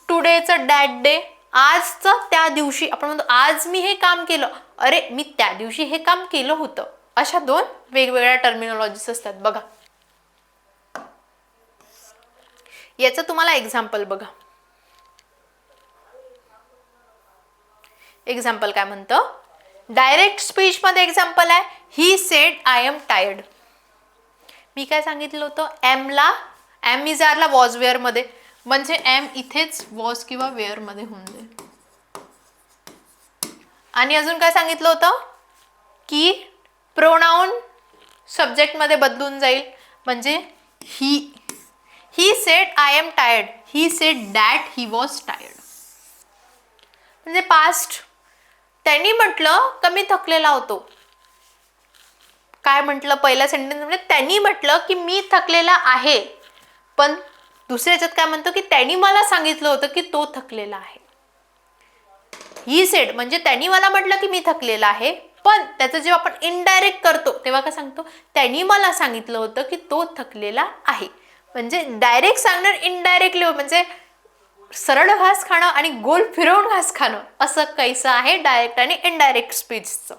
टुडेचं डॅट डे, आजचं त्या दिवशी. आपण म्हणतो आज मी हे काम केलं, अरे मी त्या दिवशी हे काम केलं होतं. अशा दोन वेगवेगळ्या टर्मिनॉलॉजीज असतात बघा. याचं तुम्हाला एक्झाम्पल बघा. एक्झाम्पल काय म्हणतं, डायरेक्ट स्पीच मध्ये एक्झाम्पल आहे, he said I am tired. मी काय सांगितलं होतं, एम इज आरला वॉज वेअर मध्ये, म्हणजे एम इथेच वॉज किंवा वेअर मध्ये होऊन जाईल. आणि अजून काय सांगितलं होतं की प्रोनाउन सब्जेक्ट मध्ये बदलून जाईल, म्हणजे ही said I am tired, he said that he was tired. म्हणजे पास्ट, त्यांनी म्हटलं का मी थकलेला होतो. काय म्हटलं पहिल्या सेंटेन्स मध्ये, त्यांनी म्हटलं की मी थकलेला आहे. पण दुसऱ्या याच्यात काय म्हणतो की त्यांनी मला सांगितलं होतं की तो थकलेला आहे. ही सेड म्हणजे त्यांनी मला म्हटलं की मी थकलेला आहे, पण त्याचं जेव्हा आपण इनडायरेक्ट करतो तेव्हा काय सांगतो, त्यांनी मला सांगितलं होतं की तो थकलेला आहे. म्हणजे डायरेक्ट सांगणार इनडायरेक्टली, म्हणजे सरळ घास खाणं आणि गोल फिरवून घास खाणं, असं कैसं आहे डायरेक्ट आणि इनडायरेक्ट स्पीचचं.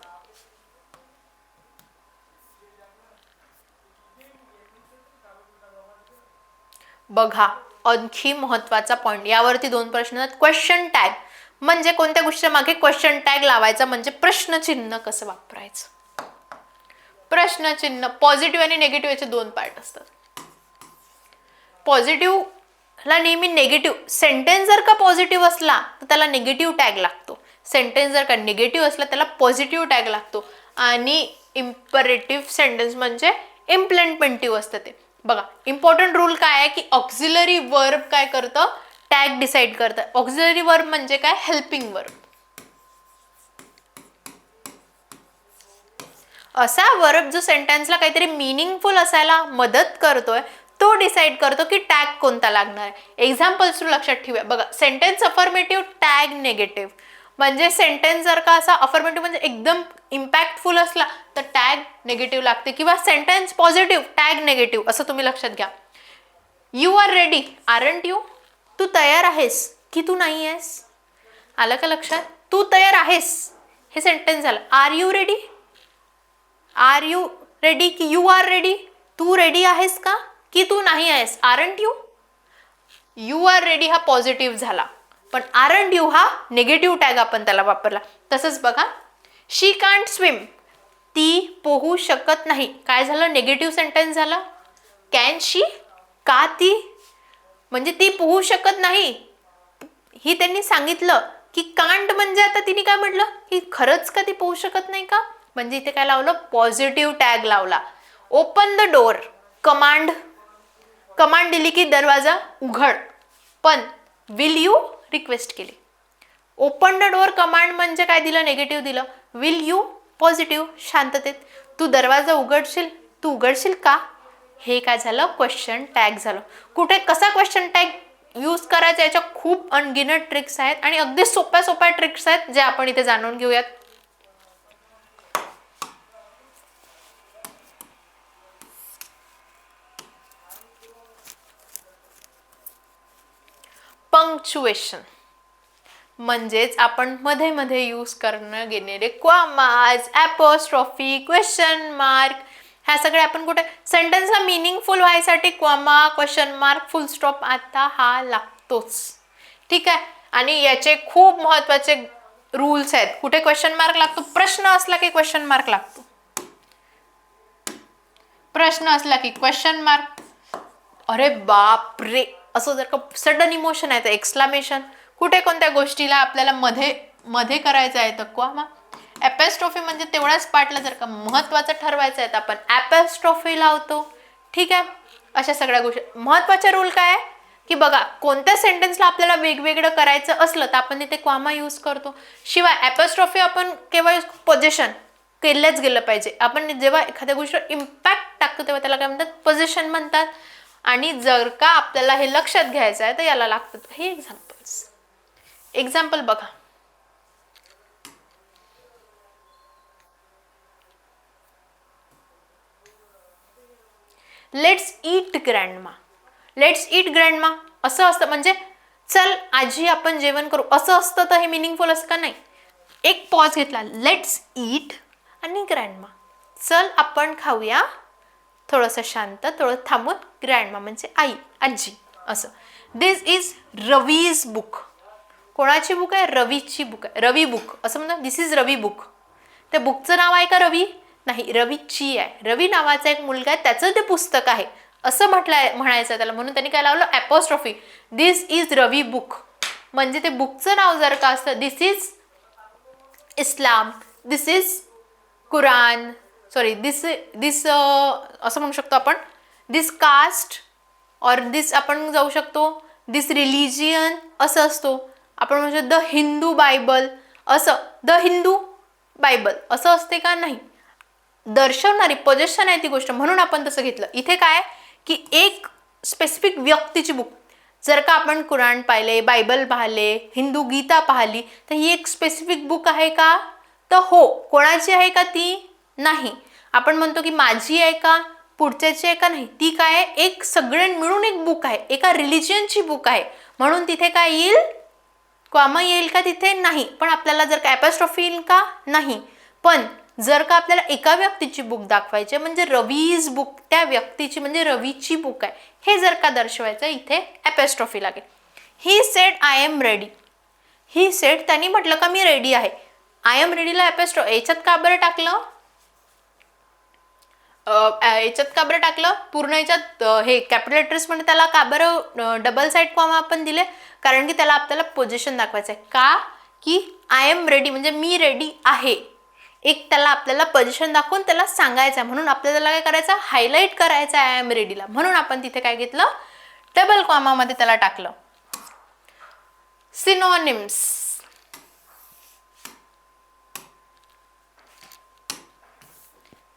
बघा आणखी महत्वाचा पॉइंट, यावरती 2 प्रश्न आहेत. क्वेश्चन टॅग म्हणजे कोणत्या गोष्टीच्या मागे क्वेश्चन टॅग लावायचा, म्हणजे प्रश्नचिन्ह कसं वापरायचं. प्रश्नचिन्ह पॉझिटिव्ह आणि निगेटिव्ह याचे 2 पार्ट असतात. पॉझिटिव्हला नेहमी निगेटिव्ह, सेंटेन्स जर का पॉझिटिव्ह असला तर त्याला निगेटिव्ह टॅग लागतो, सेंटेन्स जर का निगेटिव्ह असला त्याला पॉझिटिव्ह टॅग लागतो. आणि इम्परेटिव्ह सेंटेन्स म्हणजे इम्प्लिमेंटिव्ह असतं ते. बघा इम्पॉर्टंट रूल काय आहे की ऑक्झिलरी वर्ब काय करतं, टॅग डिसाइड करतं. ऑक्झिलरी वर्ब म्हणजे काय, हेल्पिंग वर्ब. असा वर्ब जो सेंटेन्सला काहीतरी मिनिंगफुल असायला मदत करतोय, तो डिसाइड करतो की टॅग कोणता लागणार आहे. एक्झाम्पल्स लक्षात ठेवूया. बघा सेंटेन्स अफर्मेटिव्ह, टॅग निगेटिव्ह. म्हणजे सेंटेन्स जर का असा अफर्मेटिव्ह म्हणजे एकदम इम्पॅक्टफुल असला तर टॅग निगेटिव्ह लागते, किंवा सेंटेन्स पॉझिटिव्ह टॅग निगेटिव्ह, असं तुम्ही लक्षात घ्या. You are ready, aren't you, तू तयार आहेस की तू नाही आहेस. आलं का लक्षात, तू तयार आहेस हे सेंटेन्स झालं. Are you ready, are you ready की यू आर रेडी, तू रेडी आहेस का की तू नाही आहेस. Aren't you, you are ready हा पॉझिटिव्ह झाला, पण आरंट यू हा निगेटिव्ह टॅग आपण त्याला वापरला. तसंच बघा शी कांट स्विम, ती पोहू शकत नाही, काय झालं, निगेटिव्ह सेंटेन्स झाला. कॅन शी, का ती, म्हणजे ती पोहू शकत नाही. ही त्यांनी सांगितलं की कांट म्हणजे आता तिने काय म्हटलं की खरंच का ती पोहू शकत नाही का, म्हणजे इथे काय लावलं, पॉझिटिव्ह टॅग लावला. ओपन द डोअर, कमांड दिली की दरवाजा उघड, पण विल यू रिक्वेस्ट केली. ओपन द डोअर कमांड म्हणजे काय दिलं, निगेटिव्ह दिलं. विल यू पॉझिटिव्ह, शांततेत, तू दरवाजा उघडशील, तू उघडशील का, हे काय झालं, क्वेश्चन टॅग झालं. कुठे कसा क्वेश्चन टॅग यूज करायचा याच्या खूप अनगिनत ट्रिक्स आहेत आणि अगदी सोप्या ट्रिक्स आहेत जे आपण इथे जाणून घेऊयात. पंक्च्युएशन म्हणजेच आपण मध्ये मध्ये यूज करणं गेलेले कॉमाज, ॲपोस्ट्रॉफी, क्वेश्चन मार्क, ह्या सगळ्या आपण कुठे सेंटेन्सला मिनिंगफुल व्हायसाठी कॉमा, क्वेश्चन मार्क, फुल स्टॉप आता हा लागतोच. ठीक आहे. आणि याचे खूप महत्वाचे रूल्स आहेत. कुठे क्वेश्चन मार्क लागतो, प्रश्न असला की क्वेश्चन मार्क लागतो, प्रश्न असला की क्वेश्चन मार्क. अरे बाप रे, असं जर का सडन इमोशन आहे तर एक्सक्लामेशन. कुठे कोणत्या गोष्टीला आपल्याला मध्ये करायचं आहे तर कॉमा. ॲपोस्ट्रॉफी म्हणजे तेवढ्याच पार्टला जर का महत्वाचं ठरवायचं आहे तर आपण ॲपोस्ट्रॉफी लावतो. ठीक आहे. अशा सगळ्या गोष्टी. महत्वाचा रूल काय आहे की बघा कोणत्या सेंटेन्सला आपल्याला वेगवेगळं करायचं असलं तर आपण इथे कॉमा यूज करतो. शिवाय ॲपोस्ट्रॉफी आपण केव्हा पोझिशन केलंच गेलं पाहिजे. आपण जेव्हा एखाद्या गोष्टीवर इम्पॅक्ट टाकतो तेव्हा त्याला काय म्हणतात, पोझिशन म्हणतात. आणि जर का आपल्याला हे लक्षात घ्यायचं आहे तर याला लागतात हे एक्झाम्पल्स. एक्झाम्पल बघा, let's eat grandma. Let's eat grandma असं असतं म्हणजे चल आजी आपण जेवण करू असं असतं, तर हे मिनिंगफुल असं का नाही. एक पॉज घेतला, लेट्स ईट आणि ग्रँडमा, चल आपण खाऊया, थोडंसं शांत, थोडं थांबून, ग्रँडमा म्हणजे आई, आजी असं. दिस इज रवीज बुक. कोणाची बुक आहे? रवीची बुक आहे. रवी बुक असं म्हणतात. दिस इज रवी बुक. त्या बुकचं नाव आहे का रवी? नाही, रवीची आहे. रवी नावाचा एक मुलगा आहे, त्याचं ते पुस्तक आहे असं म्हणायचं त्याला, म्हणून त्यांनी काय लावलं? Apostrophe. This is Ravi book. म्हणजे ते बुकचं नाव जर का असतं, this is Islam, this is Quran, sorry this असं म्हणू शकतो आपण, दिस कास्ट और दिस आपण जाऊ शकतो दिस रिलिजियन असं असतो. आपण म्हणू शकतो द हिंदू बायबल असं, द हिंदू बायबल असं असते का? नाही. दर्शवणारी पोझिशन आहे ती गोष्ट, म्हणून आपण तसं घेतलं. इथे काय की एक स्पेसिफिक व्यक्तीची बुक, जर का आपण कुराण पाहिले, बायबल पाहिले, हिंदू गीता पाहिली, तर ही एक स्पेसिफिक बुक आहे का? तर हो. कोणाची आहे का ती? नाही. आपण म्हणतो की माझी आहे का, पुढच्याची आहे का? नाही. ती काय आहे? एक सगळे मिळून एक बुक आहे, एका रिलिजनची बुक आहे, म्हणून तिथे काय येईल? कॉमा येईल का तिथे? नाही. पण आपल्याला जर का ॲपॉस्ट्रॉफी येईल का? नाही. पण जर का आपल्याला एका व्यक्तीची बुक दाखवायची म्हणजे रवीज बुक, त्या व्यक्तीची म्हणजे रवीची बुक आहे हे जर का दर्शवायचं, इथे ॲपॉस्ट्रॉफी लागेल. ही said I am ready. He said, त्यांनी म्हटलं का मी रेडी आहे. आय एम रेडीला ॲपॉस्ट्रॉफी याच्यात का बरं टाकलं? याच्यात का बरं टाकलं? पूर्ण याच्यात हे कॅपिटल लेटर्स म्हणजे त्याला का बरं डबल साईड कॉमा आपण दिले? कारण की त्याला आपल्याला पोझिशन दाखवायचं आहे. का? की आय एम रेडी म्हणजे मी रेडी आहे. एक त्याला आपल्याला पोझिशन दाखवून त्याला सांगायचं आहे, म्हणून आपल्याला काय करायचं? हायलाईट करायचं आहे आय एम रेडीला, म्हणून आपण तिथे काय घेतलं? डबल कॉमामध्ये त्याला टाकलं. सिनोनिम्स.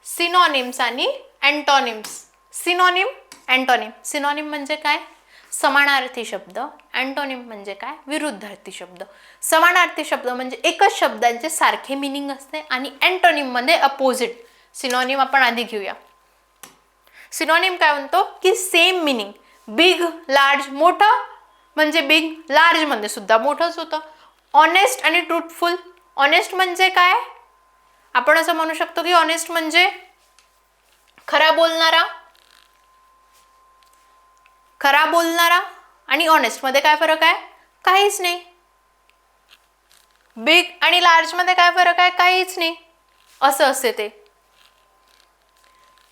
सिनोनिम्स आणि अँटोनिम्स. Synonym, antonym. सिनोनिम म्हणजे काय? समानार्थी शब्द. अँटोनिम म्हणजे काय? विरुद्धार्थी शब्द. समानार्थी शब्द म्हणजे एकच शब्दांचे सारखे मिनिंग असते आणि अँटोनिम मध्ये अपोजिट. सिनोनिम आपण आधी घेऊया. सिनोनिम काय म्हणतो की सेम मिनिंग. बिग, लार्ज, मोठं म्हणजे बिग, लार्ज मध्ये सुद्धा मोठंच होतं. ऑनेस्ट आणि ट्रूथफुल. ऑनेस्ट म्हणजे काय? आपण असं म्हणू शकतो की ऑनेस्ट म्हणजे खरा बोलणारा. खरा बोलणारा आणि ऑनेस्ट मध्ये काय फरक आहे? काहीच नाही. बिग आणि लार्ज मध्ये काय फरक आहे? काहीच नाही. असं असते ते.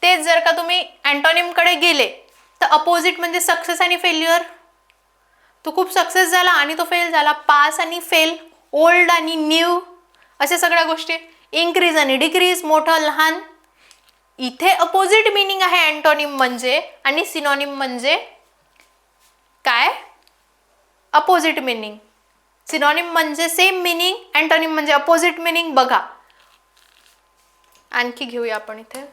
तेच जर का तुम्ही अँटोनिम कडे गेले तर अपोजिट म्हणजे सक्सेस आणि फेल्युअर. तो खूप सक्सेस झाला आणि तो फेल झाला. पास आणि फेल, ओल्ड आणि न्यू, अशा सगळ्या गोष्टी. इन्क्रीज आणि डिक्रीज, मोठं लहान. इथे अपोजिट मिनिंग आहे अँटोनिम म्हणजे, आणि सिनोनिम म्हणजे काय? Opposite meaning. सिनोनिम म्हणजे सेम मिनिंग, अँटोनिम म्हणजे अपोजिट मिनिंग. बघा आणखी घेऊया आपण इथे.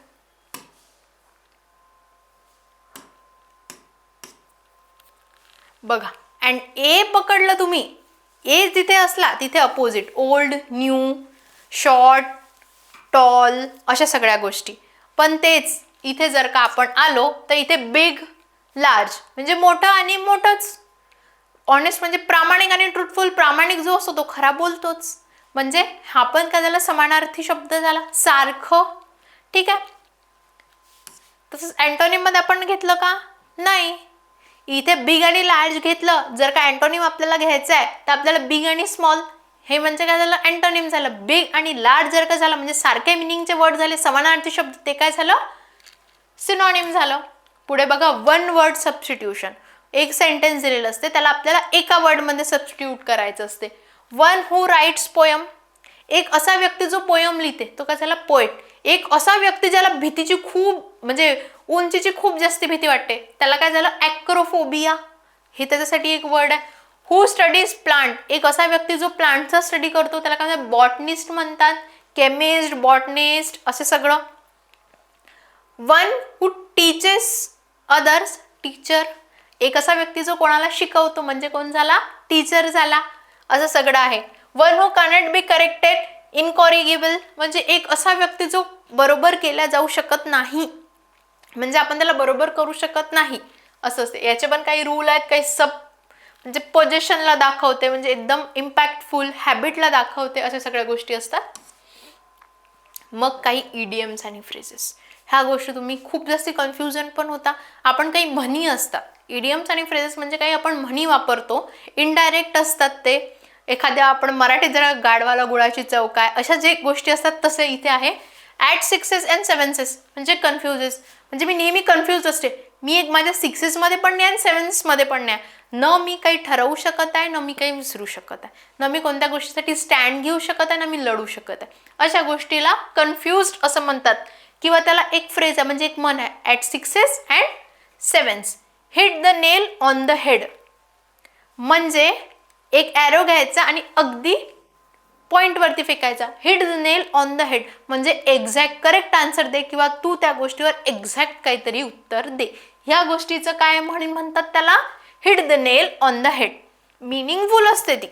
बघा, अँड ए पकडलं तुम्ही, ए जिथे असला तिथे opposite. Old, new, short, tall, अशा सगळ्या गोष्टी. पण तेच इथे जर का आपण आलो तर इथे बिग, लार्ज म्हणजे मोठं आणि मोठंच. ऑनेस्ट म्हणजे प्रामाणिक आणि ट्रूथफुल. प्रामाणिक जो असतो तो खरा बोलतोच. म्हणजे हा पण काय झाला? समानार्थी शब्द झाला, सारखं. ठीक आहे. तसंच अँटोनिम मध्ये आपण घेतलं का? नाही. इथे बिग आणि लार्ज घेतलं. जर का अँटोनिम आपल्याला घ्यायचं आहे तर आपल्याला बिग आणि स्मॉल, हे म्हणजे काय झालं? अँटोनिम झालं. बिग आणि लार्ज जर का झालं म्हणजे सारखे मिनिंगचे वर्ड झाले, समानार्थी शब्द, ते काय झालं? सिनोनिम झालं. पुढे बघा, वन वर्ड सबस्टिट्यूशन. एक सेंटेन्स दिलेलं असते, त्याला आपल्याला एका वर्डमध्ये सबस्टिट्यूट करायचं असते. One who writes poem. एक असा व्यक्ती जो पोयम लिहिते तो काय झाला? पोएट. एक असा व्यक्ती ज्याला भीतीची खूप म्हणजे उंचीची खूप जास्त भीती वाटते त्याला काय झालं? ॲक्रोफोबिया. हे त्याच्यासाठी एक वर्ड आहे. हू स्टडीज प्लांट. एक असा व्यक्ती जो प्लांटचा स्टडी करतो त्याला काय म्हणतात? बॉटनिस्ट म्हणतात. केमिस्ट, बॉटनिस्ट, असे सगळं. One who teaches others. Teacher. एक असा व्यक्ती जो कोणाला शिकवतो म्हणजे कोण झाला? टीचर झाला. असं सगळं आहे. One who cannot be corrected, incorrigible म्हणजे एक असा व्यक्ती जो बरोबर केला जाऊ शकत नाही. म्हणजे आपण त्याला बरोबर करू शकत नाही असं असते. याचे पण काही रूल आहेत, काही म्हणजे पोझिशनला दाखवते, म्हणजे एकदम इम्पॅक्टफुल हॅबिटला दाखवते, अशा सगळ्या गोष्टी असतात. मग काही इडियम्स आणि फ्रेजेस, ह्या गोष्टी तुम्ही खूप जास्त कन्फ्युजन पण होता. आपण काही म्हणी असतात, इडियम्स आणि फ्रेजेस म्हणजे काही आपण म्हणी वापरतो, इनडायरेक्ट असतात ते. एखाद्या आपण मराठीत जरा गाडवाला गुळाची चव काय, अशा जे गोष्टी असतात तसे इथे आहे. ॲट 6s and 7s म्हणजे कन्फ्युजेस, म्हणजे मी नेहमी कन्फ्यूज असते. मी एक माझ्या 6sमध्ये पण नाही आणि 7sमध्ये पण नाही. न मी काही ठरवू शकत आहे, न मी काही विसरू शकत आहे, न मी कोणत्या गोष्टीसाठी स्टँड घेऊ शकत आहे, न मी लढू शकत आहे. अशा गोष्टीला कन्फ्युज्ड असं म्हणतात. किंवा त्याला एक फ्रेज आहे, म्हणजे एक म्हण आहे, at 6s and 7s hit the nail on the head. म्हणजे एक ॲरो घ्यायचा आणि अगदी पॉइंटवरती फेकायचा. Hit the nail on the head म्हणजे एक्झॅक्ट करेक्ट आन्सर दे, किंवा तू त्या गोष्टीवर एक्झॅक्ट काहीतरी उत्तर दे. ह्या गोष्टीचं काय म्हणून म्हणतात त्याला, hit the nail on the head. Meaningful असते ती,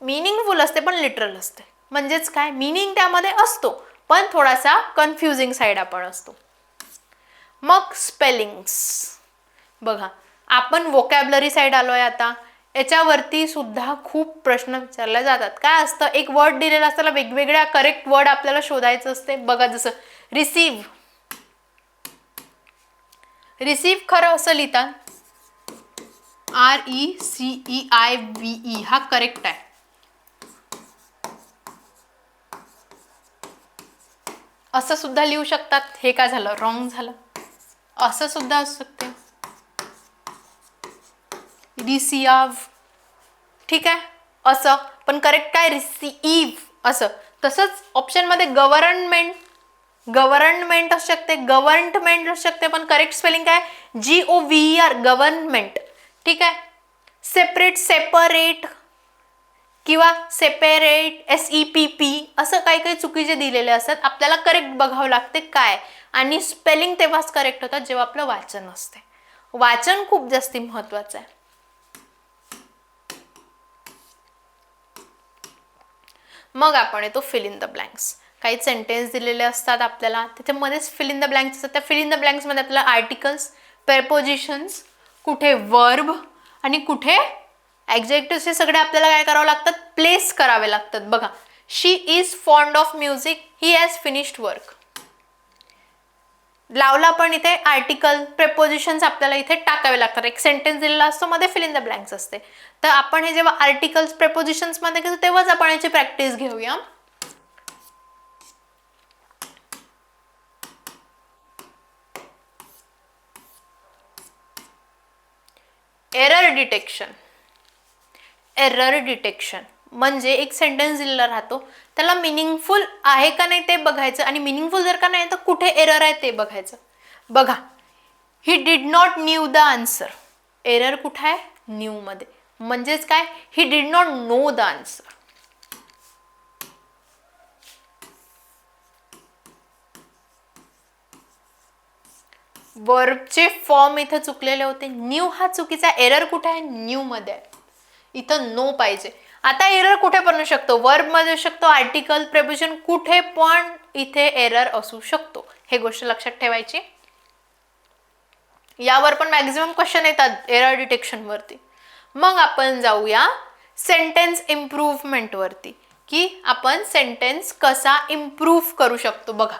मिनिंगफुल असते पण लिटरल असते. म्हणजेच काय, मिनिंग त्यामध्ये असतो पण थोडासा कन्फ्युजिंग साईड आपण असतो. मग स्पेलिंग्स बघा, आपण वोकॅबलरी साईड आलोय आता. याच्यावरती सुद्धा खूप प्रश्न विचारले जातात. काय असतं, एक वर्ड दिलेला असताना वेगवेगळ्या करेक्ट वर्ड आपल्याला शोधायचं असते. बघा, जसं रिसीव्ह, रिसीव्ह खरं असं लिहितात RECEIVE, हा करेक्ट आहे. असं सुद्धा लिहू शकतात, हे काय झालं, रॉंग झालं. असं सुद्धा असू शकते, रिसियाव, ठीक आहे, असं पण करेक्ट काय, रिसीव्ह असं. तसंच ऑप्शनमध्ये गव्हर्नमेंट, गव्हर्नमेंट असू शकते, गव्हर्नमेंट असू शकते, पण करेक्ट स्पेलिंग काय, GOVER, गव्हर्नमेंट. ठीक आहे. सेपरेट, सेपरेट किंवा सेपरेट, SEPP असं काही काही चुकीचे दिलेले असतात. आपल्याला करेक्ट बघावं लागते काय, आणि स्पेलिंग तेव्हाच करेक्ट होतात जेव्हा आपलं वाचन असते. वाचन खूप जास्ती महत्वाचं आहे. मग आपण येतो फिल इन द ब्लँक्स. काही सेंटेन्स दिलेले असतात आपल्याला, त्याच्यामध्येच फिल इन द ब्लँक्स असतात. त्या फिल इन द ब्लँक्समध्ये आपल्याला आर्टिकल्स, प्रेपोजिशन्स, कुठे वर्ब आणि कुठे ॲडजेक्टिव्हज, हे सगळे आपल्याला काय करावं लागतात, प्लेस करावे लागतात. बघा, she is fond of music, he has finished work. लावला पण इथे आर्टिकल, प्रेपोजिशन्स आपल्याला इथे टाकावे लागतात. एक सेंटेन्स दिलेला असतो, मध्ये फिल इन द ब्लँक्स असते. तर आपण हे जेव्हा आर्टिकल्स, प्रेपोजिशन्स मध्ये घेतो तेव्हाच आपण याची प्रॅक्टिस घेऊया. Error detection. एरर डिटेक्शन म्हणजे एक सेंटेन्स दिलेला राहतो, त्याला मिनिंगफुल आहे का नाही ते बघायचं, आणि मिनिंगफुल जर का नाही तर कुठे एरर आहे ते बघायचं. बघा, he did not knew the answer, error कुठे आहे, न्यू मध्ये. म्हणजेच काय, he did not know the answer. वर्बचे फॉर्म इथं चुकलेले होते, न्यू हा चुकीचा. एरर कुठे आहे, न्यू मध्ये आहे, इथं नो पाहिजे. आता एरर कुठे पण असू शकतो, वर्ब मध्ये असू शकतो, आर्टिकल, प्रेपोजिशन, कुठे पण इथे एरर असू शकतो. हे गोष्ट लक्षात ठेवायची. यावर पण मॅक्झिमम क्वेश्चन येतात एरर डिटेक्शन वरती. मग आपण जाऊया सेंटेन्स इम्प्रूव्हमेंट वरती, की आपण सेंटेन्स कसा इम्प्रूव्ह करू शकतो. बघा,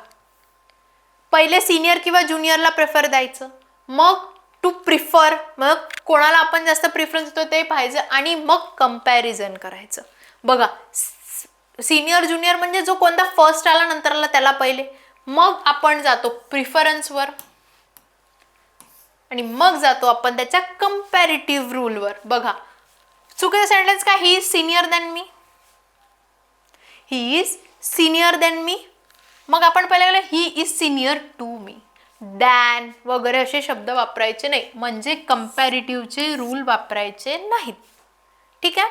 पहिले सिनियर किंवा ज्युनियरला प्रेफर द्यायचं, मग टू प्रिफर, मग कोणाला आपण जास्त प्रिफरन्स देतो ते पाहायचं, आणि मग कंपॅरिझन करायचं. बघा, सिनियर ज्युनियर म्हणजे जो कोणता फर्स्ट आला नंतर आला त्याला पहिले, मग आपण जातो प्रिफरन्सवर, आणि मग जातो आपण त्याच्या कंपॅरेटिव्ह रूलवर. बघा, चुकीचं सेंटेन्स काय, he is senior than me, he is senior than me. मग आपण पहिले गेलो, he is senior to me. Than वगैरे असे शब्द वापरायचे नाही, म्हणजे कंपॅरेटिव्हचे रूल वापरायचे नाहीत. ठीक आहे.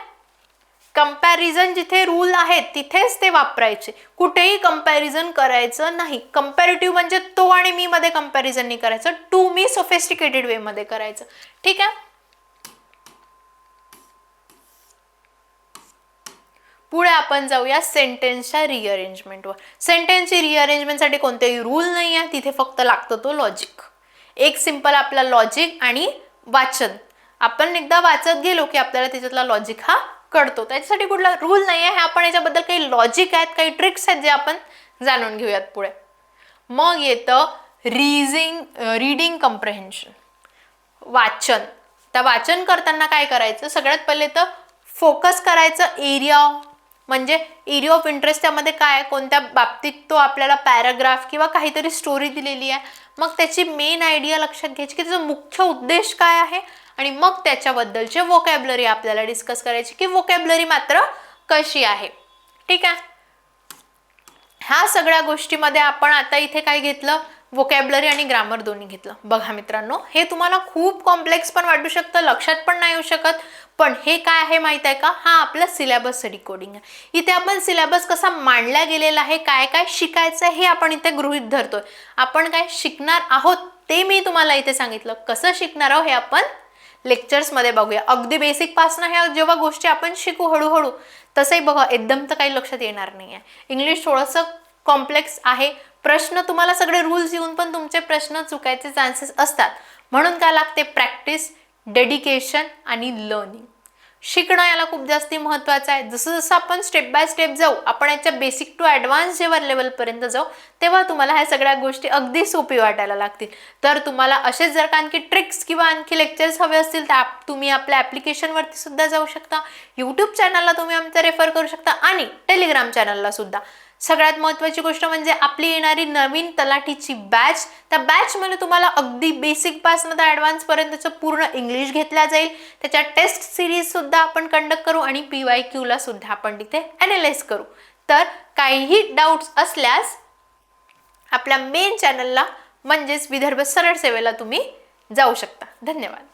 कंपॅरिझन जिथे रूल आहेत तिथेच ते वापरायचे, कुठेही कंपॅरिझन करायचं नाही. कंपॅरेटिव्ह म्हणजे तो आणि मी मध्ये कंपॅरिझन नाही करायचं, टू मी सोफिस्टिकेटेड वे मध्ये करायचं. ठीक आहे. पुढे आपण जाऊया सेंटेन्सच्या रिअरेंजमेंटवर. सेंटेन्सची रिअरेंजमेंटसाठी कोणतेही रूल नाही आहे, तिथे फक्त लागतो तो लॉजिक. एक सिंपल आपला लॉजिक आणि वाचन. आपण एकदा वाचत गेलो की आपल्याला त्याच्यातला लॉजिक हा कळतो. त्याच्यासाठी कुठला रूल नाही आहे, आपण याच्याबद्दल काही लॉजिक आहेत, काही ट्रिक्स आहेत जे आपण जाणून घेऊयात पुढे. मग येतं रीडिंग कम्प्रेहेन्शन, वाचन. त्या वाचन करताना काय करायचं, सगळ्यात पहिले तर फोकस करायचं एरिया, म्हणजे एरिया ऑफ इंटरेस्ट त्यामध्ये काय, कोणत्या बाबतीत तो आपल्याला पॅराग्राफ किंवा काहीतरी स्टोरी दिलेली आहे, मग त्याची मेन आयडिया लक्षात घ्यायची की त्याचा मुख्य उद्देश काय आहे, आणि मग त्याच्याबद्दलचे वोकॅब्युलरी आपल्याला डिस्कस करायची की वोकॅब्युलरी मात्र कशी आहे. ठीक आहे. ह्या सगळ्या गोष्टीमध्ये आपण आता इथे काय घेतलं, वोकॅब्युलरी आणि ग्रामर दोन्ही घेतलं. बघा मित्रांनो, हे तुम्हाला खूप कॉम्प्लेक्स पण वाटू शकतं, लक्षात पण नाही येऊ शकत, पण हे काय आहे माहित आहे का, हा आपला सिलेबस डिकोडिंग आहे. इथे आपण सिलेबस कसा मांडला गेलेला आहे, काय काय शिकायचं हे आपण इथे गृहीत धरतोय. आपण काय शिकणार आहोत ते मी तुम्हाला इथे सांगितलं. कसं शिकणार आहोत हे आपण लेक्चर्समध्ये बघूया. अगदी बेसिक पासून ह्या जेव्हा गोष्टी आपण शिकू हळूहळू, तसंही बघा एकदम तर काही लक्षात येणार नाही आहे. इंग्लिश थोडंसं कॉम्प्लेक्स आहे. प्रश्न तुम्हाला सगळे रूल्स येऊन पण तुमचे प्रश्न चुकायचे चान्सेस असतात. म्हणून काय लागते, प्रॅक्टिस, डेडिकेशन आणि लर्निंग. शिकणं याला खूप जास्ती महत्त्वाचं आहे. जसं जसं आपण स्टेप बाय स्टेप जाऊ, आपण याच्या बेसिक टू ॲडव्हान्स जेव्हा लेवलपर्यंत जाऊ, तेव्हा तुम्हाला ह्या सगळ्या गोष्टी अगदी सोपी वाटायला लागतील. तर तुम्हाला असेच जर का आणखी ट्रिक्स किंवा आणखी लेक्चर्स हवे असतील तर तुम्ही आपल्या ॲप्लिकेशनवरती सुद्धा जाऊ शकता. यूट्यूब चॅनलला तुम्ही आमचं रेफर करू शकता आणि टेलिग्राम चॅनलला सुद्धा. सगळ्यात महत्त्वाची गोष्ट म्हणजे आपली येणारी नवीन तलाठीची बॅच, त्या बॅचमध्ये तुम्हाला अगदी बेसिक पासून तर ॲडव्हान्स पर्यंतचं पूर्ण इंग्लिश घेतला जाईल. त्याच्या टेस्ट सिरीज सुद्धा आपण कंडक्ट करू आणि PYQ ला सुद्धा आपण तिथे ॲनालाइज करू. तर काहीही डाऊट्स असल्यास आपल्या मेन चॅनलला म्हणजेच विदर्भ सरळ सेवेला तुम्ही जाऊ शकता. धन्यवाद.